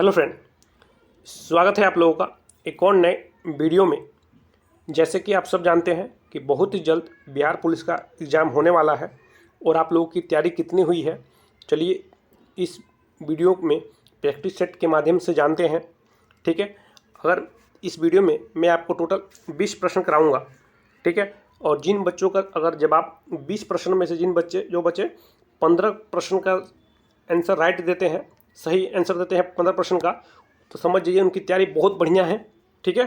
Hello friend, स्वागत है आप लोगों का एक और नए वीडियो में। जैसे कि आप सब जानते हैं कि बहुत ही जल्द बिहार पुलिस का एग्ज़ाम होने वाला है और आप लोगों की तैयारी कितनी हुई है, चलिए इस वीडियो में प्रैक्टिस सेट के माध्यम से जानते हैं। ठीक है, अगर इस वीडियो में मैं आपको टोटल 20 प्रश्न कराऊंगा। ठीक है, और जिन बच्चों का अगर जवाब 20 प्रश्न में से जो बच्चे 15 प्रश्न का आंसर राइट देते हैं, सही आंसर देते हैं 15 प्रश्न का, तो समझ जाइए उनकी तैयारी बहुत बढ़िया है। ठीक है,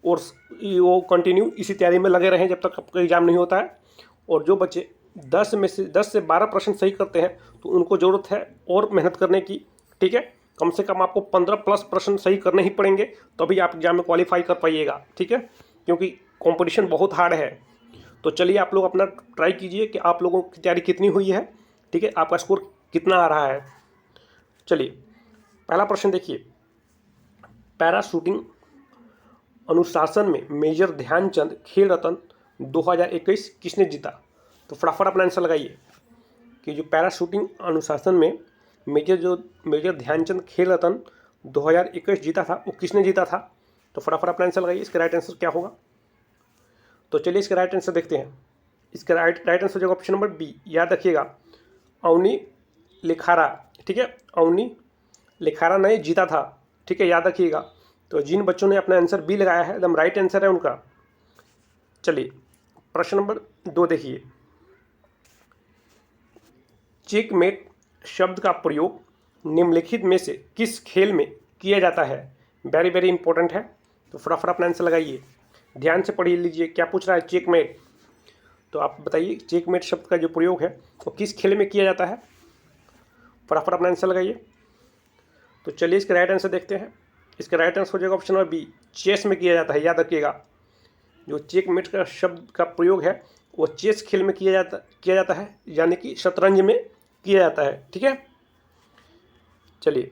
और वो कंटिन्यू इसी तैयारी में लगे रहें जब तक आपका एग्ज़ाम नहीं होता है। और जो बच्चे 10 से 12 प्रश्न सही करते हैं तो उनको ज़रूरत है और मेहनत करने की। ठीक है, कम से कम आपको 15 प्लस प्रश्न सही करने ही पड़ेंगे, तभी आप एग्ज़ाम में क्वालिफाई कर पाइएगा। ठीक है, क्योंकि कंपटीशन बहुत हार्ड है। तो चलिए आप लोग अपना ट्राई कीजिए कि आप लोगों की तैयारी कितनी हुई है। ठीक है, आपका स्कोर कितना आ रहा है। चलिए पहला प्रश्न देखिए, पैरा शूटिंग अनुशासन में मेजर ध्यानचंद खेल रत्न 2021 किसने जीता? तो फटाफट अपना आंसर लगाइए कि जो पैरा शूटिंग अनुशासन में मेजर ध्यानचंद खेल रत्न 2021 जीता था, वो किसने जीता था? तो फटाफट अपना आंसर लगाइए। इसका राइट आंसर क्या होगा? तो चलिए इसका राइट आंसर देखते हैं। इसका राइट आंसर जो ऑप्शन नंबर बी, याद रखिएगा, अवनी लिखारा। ठीक है, अवनी लिखारा ने जीता था। ठीक है, याद रखिएगा। तो जिन बच्चों ने अपना आंसर बी लगाया है एकदम राइट आंसर है उनका। चलिए प्रश्न नंबर 2 देखिए, चेकमेट शब्द का प्रयोग निम्नलिखित में से किस खेल में किया जाता है? वेरी वेरी इंपॉर्टेंट है, तो फटाफट अपना आंसर लगाइए। ध्यान से पढ़ लीजिए क्या पूछ रहा है चेकमेट। तो आप बताइए चेकमेट शब्द का जो प्रयोग है वो किस खेल में किया जाता है? फटाफट अपना आंसर लगाइए। तो चलिए इसका राइट आंसर देखते हैं। इसका राइट आंसर हो जाएगा ऑप्शन नंबर बी, चेस में किया जाता है। याद रखिएगा, जो चेकमेट का शब्द का प्रयोग है वो चेस खेल में किया जाता है, यानी कि शतरंज में किया जाता है। ठीक है, चलिए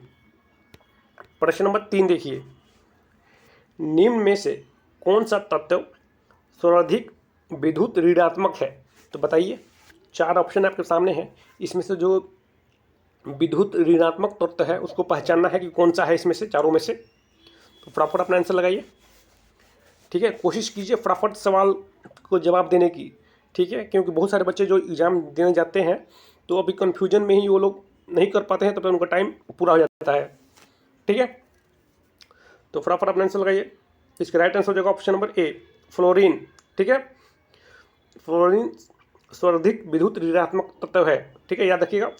प्रश्न नंबर 3 देखिए, निम्न में से कौन सा तत्व सर्वाधिक विद्युत ऋणात्मक है? तो बताइए, 4 ऑप्शन आपके सामने हैं, इसमें से जो विद्युत ऋणात्मक तत्व है उसको पहचानना है कि कौन सा है इसमें से, चारों में से। तो फटाफट अपना आंसर लगाइए। ठीक है, कोशिश कीजिए फटाफट सवाल को जवाब देने की। ठीक है, क्योंकि बहुत सारे बच्चे जो एग्ज़ाम देने जाते हैं तो अभी कन्फ्यूजन में ही वो लोग नहीं कर पाते हैं, तब तक उनका टाइम पूरा हो जाता है। ठीक है, तो फटाफट अपना आंसर लगाइए। इसका राइट आंसर हो जाएगा ऑप्शन नंबर ए, फ्लोरीन। ठीक है, फ्लोरीन सर्वाधिक विद्युत ऋणात्मक तत्व है। ठीक है, याद रखिएगा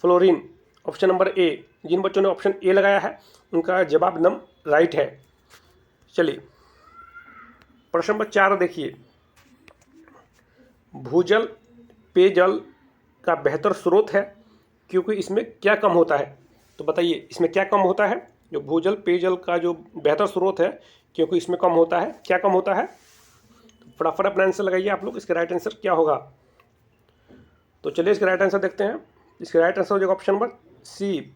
फ्लोरीन, ऑप्शन नंबर ए। जिन बच्चों ने ऑप्शन ए लगाया है उनका जवाब एकदम राइट है। चलिए प्रश्न नंबर 4 देखिए, भूजल पेयजल का बेहतर स्रोत है क्योंकि इसमें क्या कम होता है? तो बताइए इसमें क्या कम होता है? जो भूजल पेयजल का जो बेहतर स्रोत है क्योंकि इसमें कम होता है, क्या कम होता है? तो फटाफट अपना आंसर लगाइए आप लोग। इसका राइट आंसर क्या होगा? तो चलिए इसका राइट आंसर देखते हैं। इसका राइट आंसर हो जाएगा option number C,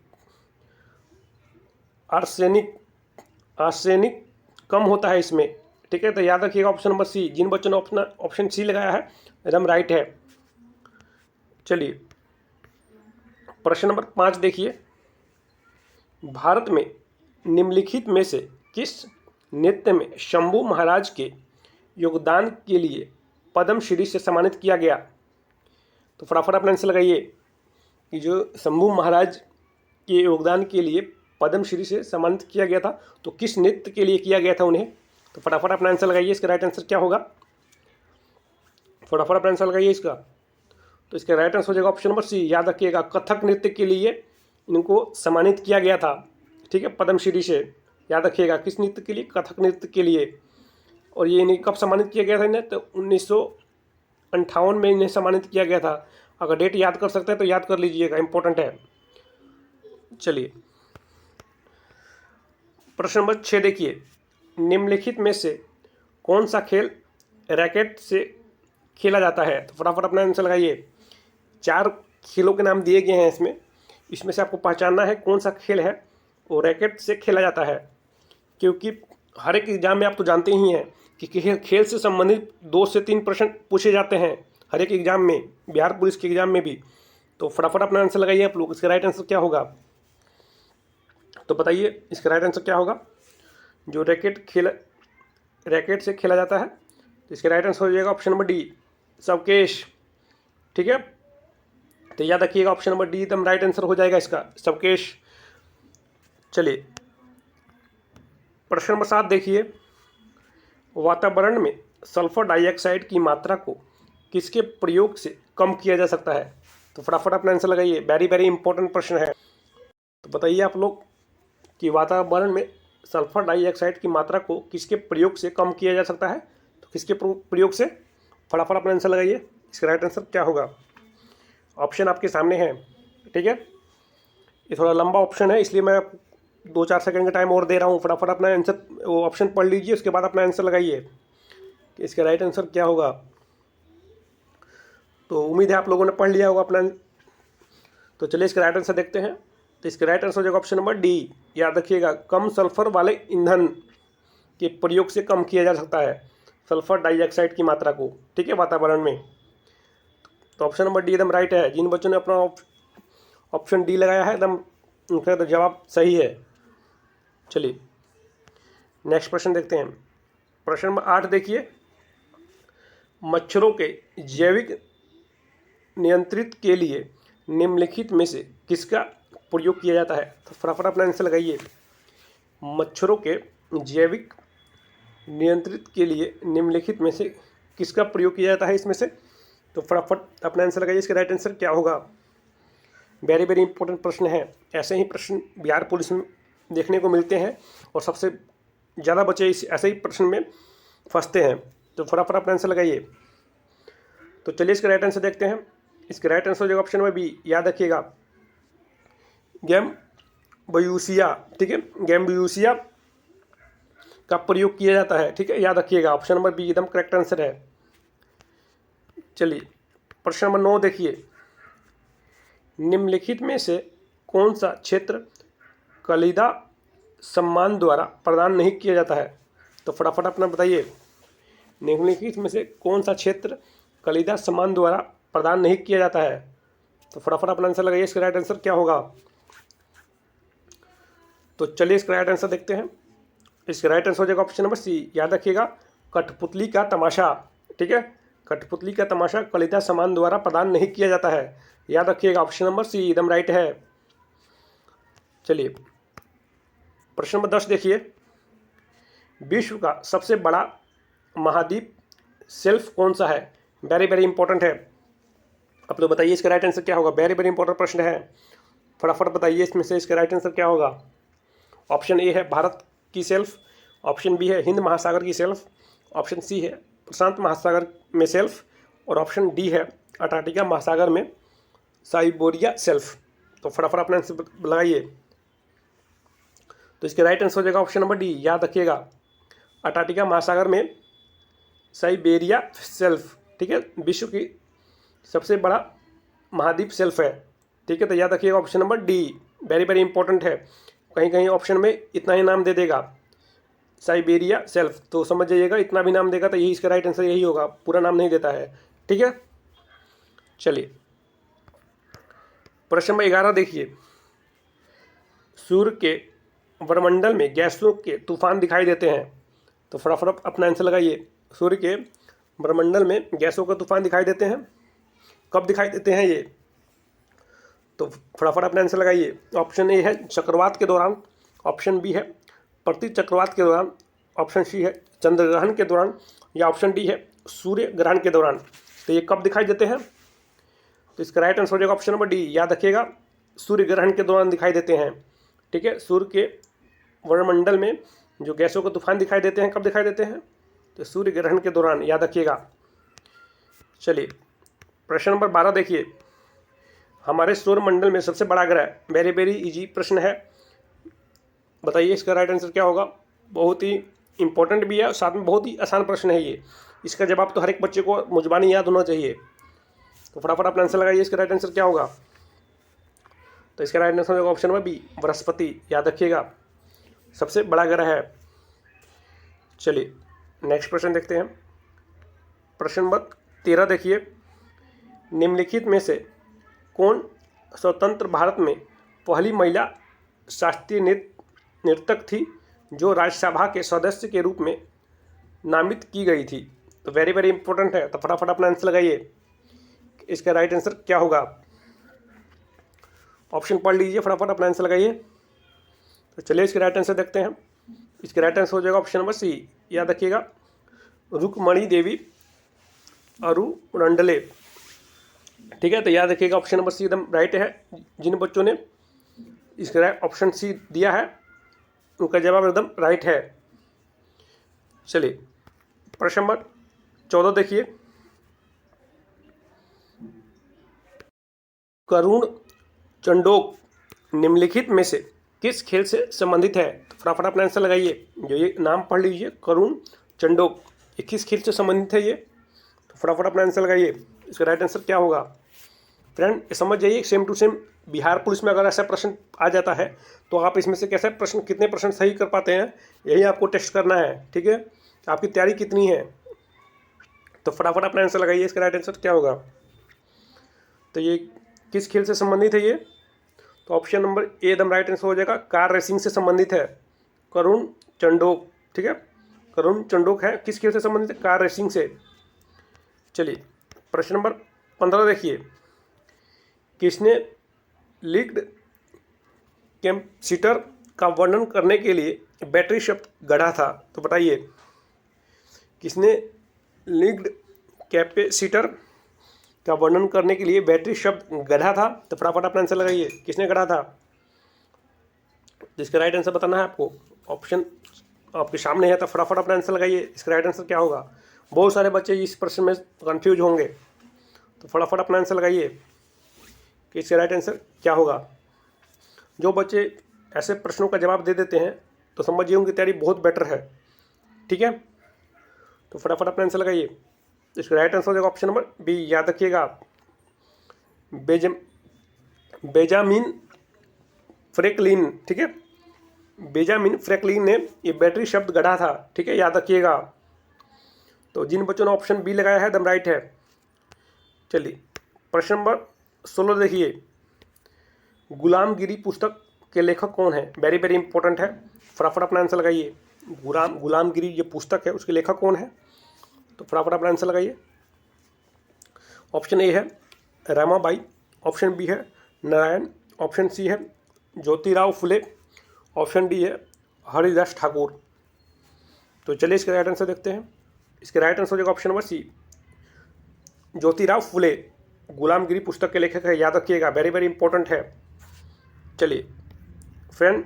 arsenic. Arsenic कम होता है इसमें। ठीक है, तो याद रखिएगा ऑप्शन नंबर सी। जिन बच्चों ने ऑप्शन सी लगाया है एकदम राइट है। चलिए प्रश्न नंबर 5 देखिए, भारत में निम्नलिखित में से किस नृत्य में शंभू महाराज के योगदान के लिए पद्मश्री से सम्मानित किया गया? तो फटाफट अपना आंसर लगाइए कि जो शंभू महाराज के योगदान के लिए पद्मश्री से सम्मानित किया गया था, तो किस नृत्य के लिए किया गया था उन्हें? तो फटाफट अपना आंसर लगाइए। इसका राइट आंसर क्या होगा? फटाफट अपना आंसर लगाइए इसका। तो इसका राइट आंसर हो जाएगा ऑप्शन नंबर सी, याद रखिएगा, कथक नृत्य के लिए इनको सम्मानित किया गया था। ठीक है, पद्मश्री से। याद रखिएगा किस नृत्य के लिए? कथक नृत्य के लिए। और ये इन्हें कब सम्मानित किया गया था इन्हें? तो 1958 में इन्हें सम्मानित किया गया था। अगर डेट याद कर सकते हैं तो याद कर लीजिएगा, इंपॉर्टेंट है। चलिए प्रश्न नंबर 6 देखिए, निम्नलिखित में से कौन सा खेल रैकेट से खेला जाता है? तो फटाफट अपना आंसर लगाइए। 4 खेलों के नाम दिए गए हैं इसमें, इसमें से आपको पहचानना है कौन सा खेल है वो रैकेट से खेला जाता है। क्योंकि हर एक एग्जाम में आप तो जानते ही हैं कि खेल से संबंधित 2 से 3 प्रश्न पूछे जाते हैं हर एक एग्जाम में, बिहार पुलिस के एग्जाम में भी। तो फटाफट अपना आंसर लगाइए आप लोग। इसका राइट आंसर क्या होगा? तो बताइए इसका राइट आंसर क्या होगा। जो रैकेट से खेला जाता है, तो इसका राइट आंसर हो जाएगा ऑप्शन नंबर डी, सबकेश। ठीक है, तो याद रखिएगा ऑप्शन नंबर डी एकदम राइट आंसर हो जाएगा इसका, सबकेश। चलिए प्रश्न नंबर 7 देखिए, वातावरण में सल्फर डाइऑक्साइड की मात्रा को किसके प्रयोग से कम किया जा सकता है। तो फटाफट अपना आंसर लगाइए, वेरी वेरी इंपॉर्टेंट प्रश्न है। तो बताइए आप लोग कि वातावरण में सल्फर डाइऑक्साइड की मात्रा को किसके प्रयोग से कम किया जा सकता है। तो किसके प्रयोग से, फटाफट अपना आंसर लगाइए। इसका राइट आंसर क्या होगा। ऑप्शन आपके सामने है। ठीक है, ये थोड़ा लंबा ऑप्शन है, इसलिए मैं 2-4 सेकंड का टाइम और दे रहा हूँ। फटाफट अपना आंसर, वो ऑप्शन पढ़ लीजिए, उसके बाद अपना आंसर लगाइए कि इसका राइट आंसर क्या होगा। तो उम्मीद है आप लोगों ने पढ़ लिया होगा अपना। तो चलिए इसका राइट आंसर देखते हैं। तो इसका राइट आंसर हो जाएगा ऑप्शन नंबर डी। याद रखिएगा, कम सल्फर वाले ईंधन के प्रयोग से कम किया जा सकता है सल्फर डाइऑक्साइड की मात्रा को। ठीक है, वातावरण में। तो ऑप्शन नंबर डी एकदम राइट है। जिन बच्चों ने अपना ऑप्शन डी लगाया है एकदम उनका तो जवाब सही है। चलिए नेक्स्ट प्रश्न देखते हैं। प्रश्न नंबर 8 देखिए, मच्छरों के जैविक नियंत्रित के लिए निम्नलिखित में से किसका प्रयोग किया जाता है। तो फटाफट अपना आंसर लगाइए। मच्छरों के जैविक नियंत्रित के लिए निम्नलिखित में से किसका प्रयोग किया जाता है इसमें से। तो फटाफट अपना आंसर लगाइए, इसका राइट आंसर क्या होगा। वेरी वेरी इंपॉर्टेंट प्रश्न है। ऐसे ही प्रश्न बिहार पुलिस में देखने को मिलते हैं और सबसे ज़्यादा बच्चे इस ऐसे ही प्रश्न में फंसते हैं। तो फटाफट अपना आंसर लगाइए। तो चलिए इसका राइट आंसर देखते हैं। इसका राइट आंसर हो जाएगा ऑप्शन नंबर बी। याद रखिएगा, गैम्बुसिया। ठीक है, गैम्बुसिया का प्रयोग किया जाता है। ठीक है, याद रखिएगा ऑप्शन नंबर बी एकदम करेक्ट आंसर है। चलिए प्रश्न नंबर 9 देखिए, निम्नलिखित में से कौन सा क्षेत्र कलिदा सम्मान द्वारा प्रदान नहीं किया जाता है। तो फटाफट अपना बताइए, निम्नलिखित में से कौन सा क्षेत्र कलिदा सम्मान द्वारा प्रदान नहीं किया जाता है। तो फटाफट अपना आंसर लगाइए, इसका राइट आंसर क्या होगा। तो चलिए इसका राइट आंसर देखते हैं। इसका राइट आंसर हो जाएगा ऑप्शन नंबर सी। याद रखिएगा, कठपुतली का तमाशा। ठीक है, कठपुतली का तमाशा कलिदा सम्मान द्वारा प्रदान नहीं किया जाता है। याद रखिएगा ऑप्शन नंबर सी एकदम राइट है। चलिए प्रश्न नंबर 10 देखिए, विश्व का सबसे बड़ा महाद्वीप शेल्फ कौन सा है। वेरी वेरी इंपॉर्टेंट है। आप लोग बताइए इसका राइट आंसर क्या होगा। वेरी वेरी इंपॉर्टेंट प्रश्न है, फटाफट बताइए इसमें से इसका राइट आंसर क्या होगा। ऑप्शन ए है भारत की शेल्फ, ऑप्शन बी है हिंद महासागर की शेल्फ, ऑप्शन सी है प्रशांत महासागर में शेल्फ, और ऑप्शन डी है अंटार्कटिका महासागर में साइबेरिया शेल्फ। तो फटाफट अपना आंसर लगाइए। तो इसके राइट आंसर हो जाएगा ऑप्शन नंबर डी। याद रखिएगा, अंटार्कटिका महासागर में साइबेरिया शेल्फ। ठीक है, विश्व की सबसे बड़ा महाद्वीप शेल्फ है। ठीक है, तो याद रखिएगा option number D very very important है। कहीं कहीं ऑप्शन में इतना ही नाम दे देगा साइबेरिया शेल्फ, तो समझ जाइएगा इतना भी नाम देगा तो यही इसका राइट आंसर यही होगा, पूरा नाम नहीं देता है। ठीक है, चलिए प्रश्न नंबर 11 देखिए, सूर्य के वायुमंडल में गैसों के तूफान दिखाई देते हैं। तो फटाफट अपना आंसर लगाइए। सूर्य के वायुमंडल में गैसों का तूफान दिखाई देते हैं, कब दिखाई देते हैं ये। तो फटाफट अपना आंसर लगाइए। ऑप्शन ए है चक्रवात के दौरान, ऑप्शन बी है प्रति चक्रवात के दौरान, ऑप्शन सी है चंद्र ग्रहण के दौरान, या ऑप्शन डी है सूर्य ग्रहण के दौरान। तो ये कब दिखाई देते हैं। तो इसका राइट आंसर हो जाएगा ऑप्शन नंबर डी। याद रखिएगा, सूर्य ग्रहण के दौरान दिखाई देते हैं। ठीक है, सूर्य के वायुमंडल में जो गैसों के तूफान दिखाई देते हैं कब दिखाई देते हैं, तो सूर्य ग्रहण के दौरान, याद रखिएगा। चलिए प्रश्न नंबर 12 देखिए, हमारे सौरमंडल में सबसे बड़ा ग्रह, वेरी वेरी इजी प्रश्न है, बताइए इसका राइट आंसर क्या होगा। बहुत ही इंपॉर्टेंट भी है और साथ में बहुत ही आसान प्रश्न है ये। इसका जवाब तो हर एक बच्चे को मुजबानी याद होना चाहिए। तो फटाफट अपना आंसर लगाइए, इसका राइट आंसर क्या होगा। तो इसका राइट आंसर होगा ऑप्शन नंबर बी बृहस्पति। याद रखिएगा, सबसे बड़ा ग्रह है। चलिए नेक्स्ट प्रश्न देखते हैं। प्रश्न नंबर 13 देखिए, निम्नलिखित में से कौन स्वतंत्र भारत में पहली महिला शास्त्रीय नृत्य नर्तक थी जो राज्यसभा के सदस्य के रूप में नामित की गई थी? तो वेरी वेरी इंपॉर्टेंट है, तो फटाफट अपना आंसर लगाइए। इसका राइट आंसर क्या होगा? ऑप्शन पढ़ लीजिए, फटाफट अपना आंसर लगाइए। तो चलिए इसके राइट आंसर देखते हैं। इसका राइट आंसर हो जाएगा ऑप्शन नंबर सी। याद रखिएगा, रुक्मणी देवी अरुणडले। ठीक है, तो याद रखिएगा ऑप्शन नंबर सी एकदम राइट है। जिन बच्चों ने इसका ऑप्शन सी दिया है उनका जवाब एकदम राइट है। चलिए प्रश्न नंबर 14 देखिए। करुण चंडोक निम्नलिखित में से किस खेल से संबंधित है? तो फटाफट अपना आंसर लगाइए। जो ये नाम पढ़ लीजिए, करुण चंडोक, ये किस खेल से संबंधित है ये? तो फटाफट अपना आंसर लगाइए। इसका राइट आंसर क्या होगा? फ्रेंड समझ जाइए, same to same Bihar police में अगर ऐसा प्रश्न आ जाता है तो आप इसमें से कैसे प्रश्न, कितने प्रश्न सही कर पाते हैं, यही आपको टेस्ट करना है। ठीक है, आपकी तैयारी कितनी है? तो फटाफट अपना आंसर लगाइए। इसका राइट आंसर क्या होगा? तो ये किस खेल से संबंधित है ये? तो ऑप्शन नंबर ए एकदम राइट आंसर हो जाएगा, कार रेसिंग से संबंधित है करुण चंडोक। ठीक है, करुण चंडोक है किस खेल से संबंधित है? कार रेसिंग से। चलिए प्रश्न नंबर 15 देखिए। किसने लीक्ड कैपेसिटर का वर्णन करने के लिए बैटरी शब्द गढ़ा था? तो बताइए, किसने लीक्ड कैपेसिटर का वर्णन करने के लिए बैटरी शब्द गढ़ा था? तो फटाफट अपना आंसर लगाइए, किसने गढ़ा था? जिसका राइट आंसर बताना है आपको, ऑप्शन आपके सामने है, तो फटाफट अपना आंसर लगाइए। इसका राइट आंसर क्या होगा? बहुत सारे बच्चे इस प्रश्न में कंफ्यूज होंगे, तो फटाफट अपना आंसर लगाइए कि इसका राइट आंसर क्या होगा। जो बच्चे ऐसे प्रश्नों का जवाब दे देते हैं तो समझिए उनकी तैयारी बहुत बेटर है। ठीक है, तो फटाफट अपना आंसर लगाइए। इसका राइट आंसर हो जाएगा ऑप्शन नंबर बी। याद रखिएगा, बेंजामिन फ्रैंकलिन। ठीक है, बेंजामिन फ्रैंकलिन ने ये बैटरी शब्द गढ़ा था। ठीक है, याद रखिएगा। तो जिन बच्चों ने ऑप्शन बी लगाया है एकदम राइट है। चलिए प्रश्न नंबर 16 देखिए। गुलामगिरी पुस्तक के लेखक कौन है? वेरी वेरी इंपॉर्टेंट है, फटाफट अपना आंसर लगाइए। गुलामगिरी ये पुस्तक है, उसके लेखक कौन है? तो फटाफट अपना आंसर लगाइए। ऑप्शन ए है रमाबाई, ऑप्शन बी है नारायण, ऑप्शन सी है ज्योतिराव फुले, ऑप्शन डी है हरिदास ठाकुर। तो चलिए इसका राइट आंसर देखते हैं। इसका राइट आंसर हो जाएगा ऑप्शन नंबर सी, ज्योतिराव फुले गुलामगिरी पुस्तक के लेखक है। याद रखिएगा, वेरी वेरी इंपॉर्टेंट है। चलिए फ्रेंड,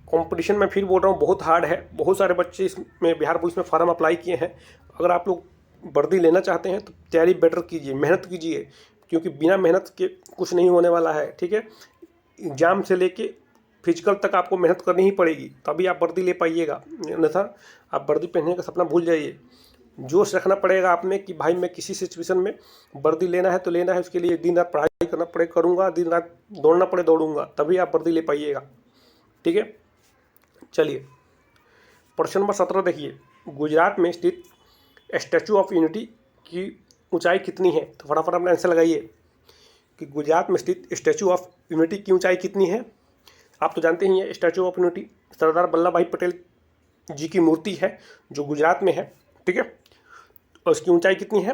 कंपटीशन में फिर बोल रहा हूँ बहुत हार्ड है, बहुत सारे बच्चे इसमें बिहार पुलिस में फॉर्म अप्लाई किए हैं। अगर आप लोग वर्दी लेना चाहते हैं तो तैयारी बेटर कीजिए, मेहनत कीजिए, क्योंकि बिना मेहनत के कुछ नहीं होने वाला है। ठीक है, एग्जाम से लेके फिजिकल तक आपको मेहनत करनी ही पड़ेगी, तभी आप वर्दी ले पाइएगा, अन्यथा आप वर्दी पहनने का सपना भूल जाइए। जोश रखना पड़ेगा आप में कि भाई मैं किसी सिचुएशन में वर्दी लेना है तो लेना है, उसके लिए दिन रात पढ़ाई करना पड़े करूँगा, दिन रात दौड़ना पड़े दौड़ूंगा, तभी आप वर्दी ले पाइएगा। ठीक है, चलिए प्रश्न नंबर 17 देखिए। गुजरात में स्थित स्टैचू ऑफ यूनिटी की ऊंचाई कितनी है? तो फटाफट अपना आंसर लगाइए कि गुजरात में स्थित स्टैचू ऑफ यूनिटी की ऊंचाई कितनी है। आप तो जानते ही हैं, statue of unity Sardar Vallabh भाई पटेल जी की मूर्ति है जो गुजरात में है। ठीक है, और उसकी ऊंचाई कितनी है?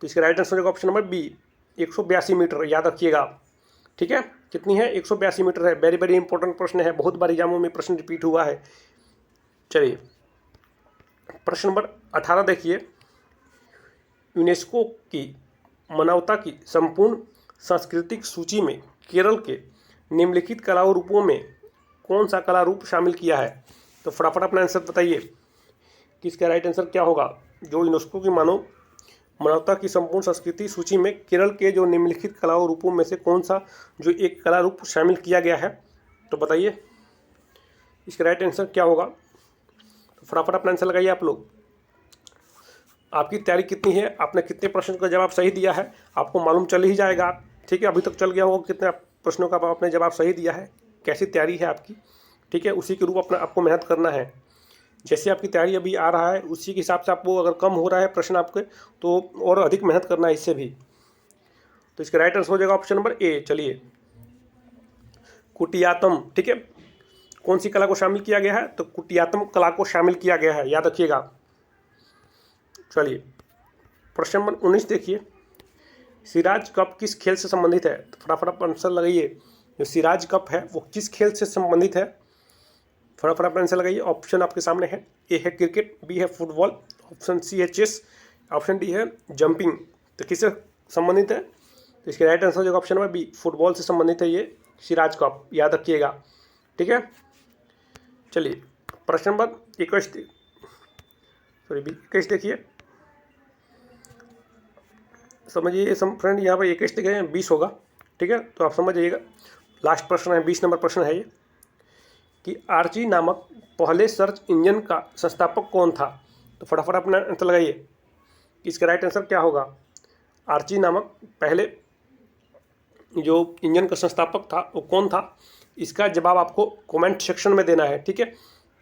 तो इसका राइट आंसर होगा ऑप्शन नंबर बी, 182 मीटर। याद रखिएगा। ठीक है, कितनी है? 182 मीटर है। वेरी वेरी इंपॉर्टेंट प्रश्न है, बहुत बार एग्जामों में प्रश्न रिपीट हुआ है। चलिए प्रश्न नंबर 18 देखिए। यूनेस्को की मानवता की संपूर्ण सांस्कृतिक सूची में केरल के निम्नलिखित कला रूपों में कौन सा कला रूप शामिल किया है? तो फटाफट अपना आंसर बताइए कि इसका राइट आंसर क्या होगा। जो यूनेस्को की मानवता की संपूर्ण संस्कृति सूची में केरल के जो निम्नलिखित कला रूपों में से कौन सा जो एक कला रूप शामिल किया गया है, तो बताइए इसका राइट आंसर क्या होगा। तो फटाफट अपना आंसर लगाइए आप लोग। आपकी तैयारी कितनी है, आपने कितने प्रश्न का जवाब सही दिया है, आपको मालूम चल ही जाएगा। ठीक है, अभी तक चल गया होगा कितने प्रश्नों का आपने जवाब सही दिया है, कैसी तैयारी है आपकी। ठीक है, उसी के रूप अपना आपको मेहनत करना है। जैसे आपकी तैयारी अभी आ रहा है उसी के हिसाब से आपको, अगर कम हो रहा है प्रश्न आपके, तो और अधिक मेहनत करना है इससे भी। तो इसका राइट आंसर हो जाएगा ऑप्शन नंबर ए। चलिए कुटियात्तम। ठीक है, कौन सी कला को शामिल किया गया है? तो कुटियात्मक कला को शामिल किया गया है, याद रखिएगा। चलिए प्रश्न नंबर 19 देखिए, सिराज कप किस खेल से संबंधित है? तो फटाफट आप आंसर लगाइए। जो सिराज कप है वो किस खेल से संबंधित है? फटाफट आप आंसर लगाइए। ऑप्शन आपके सामने है, ए है क्रिकेट, बी है फुटबॉल, ऑप्शन सी है चेस, ऑप्शन डी है जंपिंग। तो किससे संबंधित है? तो इसके राइट आंसर जो ऑप्शन नंबर बी, फुटबॉल से संबंधित है ये सिराज कप, याद रखिएगा। ठीक है, चलिए प्रश्न नंबर 21 देखिए, समझिए फ्रेंड, यहाँ पर 21 देखे 20 होगा। ठीक है, तो आप समझ जाइएगा। लास्ट प्रश्न है, 20 नंबर प्रश्न है ये, कि आर्ची नामक पहले सर्च इंजन का संस्थापक कौन था? तो फटाफट अपना आंसर लगाइए, इसका राइट आंसर क्या होगा? आर्ची नामक पहले जो इंजन का संस्थापक था वो कौन था? इसका जवाब आपको कमेंट सेक्शन में देना है। ठीक है,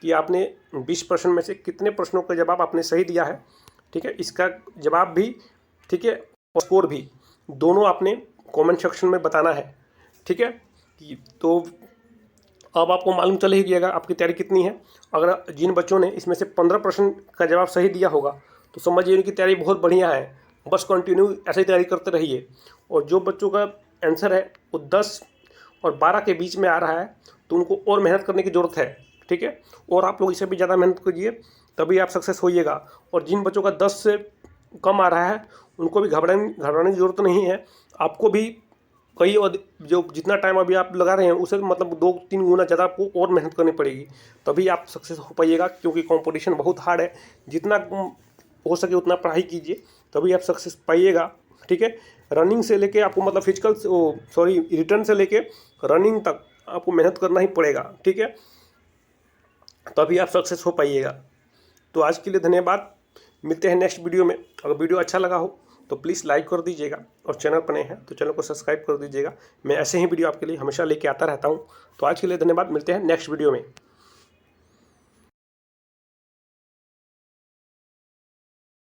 कि आपने 20 प्रश्न में से कितने प्रश्नों का जवाब आपने सही दिया है। ठीक है, इसका जवाब भी, ठीक है, और स्कोर भी, दोनों आपने कमेंट सेक्शन में बताना है। ठीक है, तो अब आपको मालूम चल ही गया आपकी तैयारी कितनी है। अगर जिन बच्चों ने इसमें से 15 प्रश्न का जवाब सही दिया होगा तो समझिए उनकी तैयारी बहुत बढ़िया है। बस कंटिन्यू ऐसे ही तैयारी करते रहिए। और जो बच्चों का आंसर है वो 10 और 12 के बीच में आ रहा है तो उनको और मेहनत करने की ज़रूरत है। ठीक है, और आप लोग इससे भी ज़्यादा मेहनत कीजिए तभी आप सक्सेस होइएगा। और जिन बच्चों का 10 से कम आ रहा है उनको भी घबराने की ज़रूरत नहीं है। आपको भी कई और जो जितना टाइम अभी आप लगा रहे हैं उसे मतलब 2-3 गुना ज़्यादा आपको और मेहनत करनी पड़ेगी, तभी आप सक्सेस हो पाइएगा। क्योंकि कंपटीशन बहुत हार्ड है। जितना हो सके उतना पढ़ाई कीजिए तभी आप सक्सेस पाइएगा। ठीक है, रनिंग से लेके आपको मतलब रिटर्न से लेके रनिंग तक आपको मेहनत करना ही पड़ेगा। ठीक है, तभी आप सक्सेस हो पाइएगा। तो आज के लिए धन्यवाद, मिलते हैं नेक्स्ट वीडियो में। अगर वीडियो अच्छा लगा हो तो प्लीज़ लाइक कर दीजिएगा, और चैनल पर नए हैं तो चैनल को सब्सक्राइब कर दीजिएगा। मैं ऐसे ही वीडियो आपके लिए हमेशा लेके आता रहता हूँ। तो आज के लिए धन्यवाद, मिलते हैं नेक्स्ट वीडियो में।